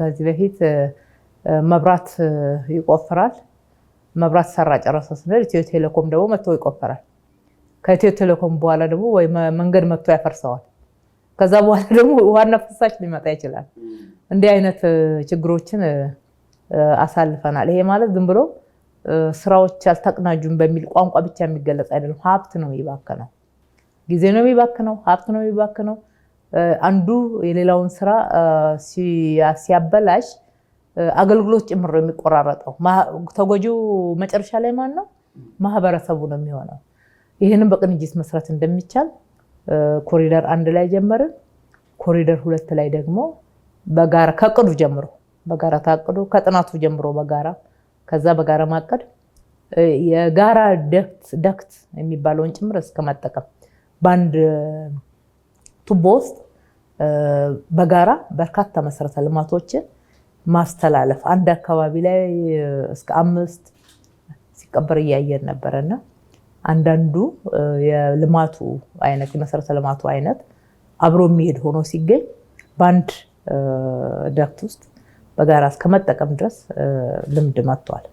ከዚህ በፊት መብራት ይቆፍራል መብራት ሰራ ጨረሰ ስንል ኢትዮ ቴሌኮም ደግሞ መጥቶ ይቆፍራል ከኢትዮ ቴሌኮም በኋላ ደግሞ ወይ መንገድ መጥቶ ያፈርሰዋል ከዛ በኋላ ደግሞ ዋና ፍሳሽ ሊመጣ ይችላል እንዲህ አይነት ችግሮችን አሳልፈናል ይሄ ማለት ዝም ብሎ ስራዎች አልተቀናጁም በሚል ቋንቋ ብቻ የሚገለጽ አይደለም ሀብት ነው የሚባከነው ጊዜ ነው የሚባከነው ሀብት ነው የሚባከነው አንዱ የሌላውን ስራ ሲያበላሽ አገልግሎት ጭምር የሚቆራረጠው ተጎጂው መጨረሻ ላይ ማን ነው ማህበረሰቡ ነው የሚሆነው ይሄንን በቅንጅት መስራት እንደሚቻል ኮሪደር 1 ላይ ጀመርን ኮሪደር 2 ላይ ደግሞ በጋራ ከቅዱ ጀምሮ በጋራ ታቅዶ ከጥናቱ ጀምሮ በጋራ ከዛ በጋራ ማቀድ የጋራ ዳክት የሚባለውን ጭምር እስከመጠቀም ባንድ ቱቦ ውስጥ በጋራ በርካታ መሰረተ ልማቶችን ማስተላለፍ አንድ አካባቢ ላይ እስከ 5 ሲቀበር ያያየን ነበርና አንዳንዱ የልማቱ አይነት የመሰረተ ልማቱ አይነት አብሮ የሚሄድ ሆኖ ሲገኝ ባንድ ዳክት ውስጥ በጋራ እስከመጠቀም ድረስ ልምድ መጥቷል